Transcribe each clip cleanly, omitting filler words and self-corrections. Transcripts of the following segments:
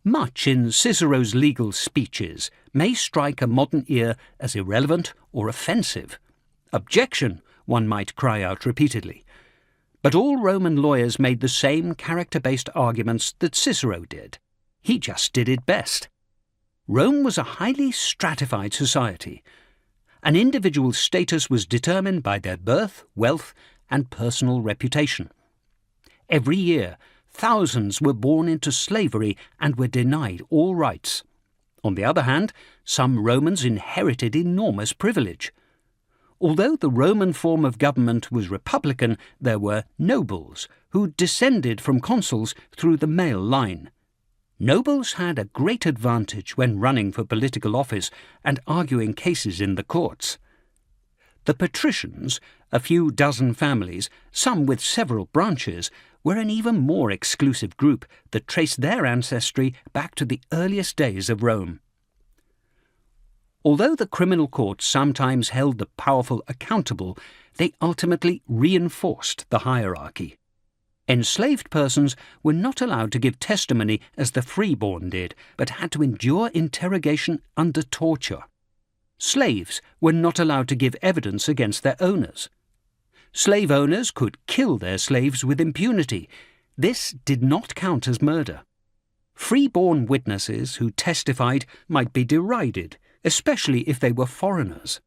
Much in Cicero's legal speeches may strike a modern ear as irrelevant or offensive. Objection, one might cry out repeatedly. But all Roman lawyers made the same character-based arguments that Cicero did. He just did it best. Rome was a highly stratified society. An individual's status was determined by their birth, wealth, and personal reputation. Every year, thousands were born into slavery and were denied all rights. On the other hand, some Romans inherited enormous privilege. Although the Roman form of government was republican, there were nobles who descended from consuls through the male line. Nobles had a great advantage when running for political office and arguing cases in the courts. The patricians, a few dozen families, some with several branches, were an even more exclusive group that traced their ancestry back to the earliest days of Rome. Although the criminal courts sometimes held the powerful accountable, they ultimately reinforced the hierarchy. Enslaved persons were not allowed to give testimony as the freeborn did, but had to endure interrogation under torture. Slaves were not allowed to give evidence against their owners. Slave owners could kill their slaves with impunity. This did not count as murder. Freeborn witnesses who testified might be derided, especially if they were foreigners.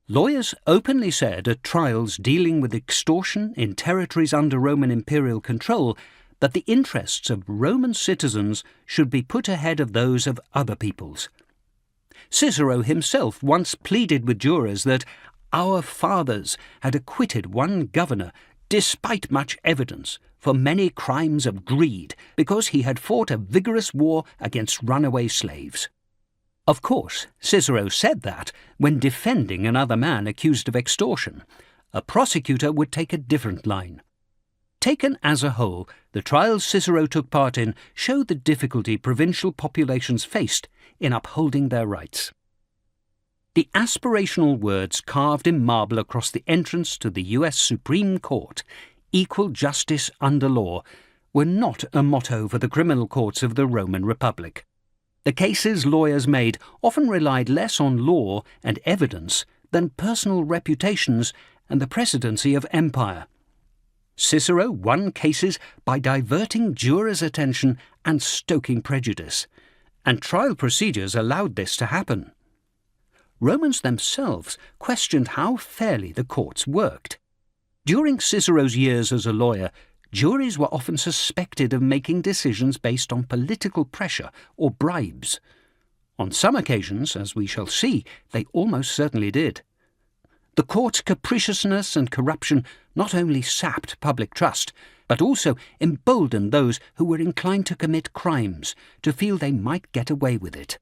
Lawyers openly said at trials dealing with extortion in territories under Roman imperial control that the interests of Roman citizens should be put ahead of those of other peoples. Cicero himself once pleaded with jurors that our fathers had acquitted one governor, despite much evidence, for many crimes of greed, because he had fought a vigorous war against runaway slaves. Of course, Cicero said that when defending another man accused of extortion. A prosecutor would take a different line. Taken as a whole, the trials Cicero took part in show the difficulty provincial populations faced in upholding their rights. The aspirational words carved in marble across the entrance to the US Supreme Court, equal justice under law, were not a motto for the criminal courts of the Roman Republic. The cases lawyers made often relied less on law and evidence than personal reputations and the presidency of empire. Cicero won cases by diverting jurors' attention and stoking prejudice, and trial procedures allowed this to happen. Romans themselves questioned how fairly the courts worked. During Cicero's years as a lawyer, juries were often suspected of making decisions based on political pressure or bribes. On some occasions, as we shall see, they almost certainly did. The court's capriciousness and corruption not only sapped public trust, but also emboldened those who were inclined to commit crimes to feel they might get away with it.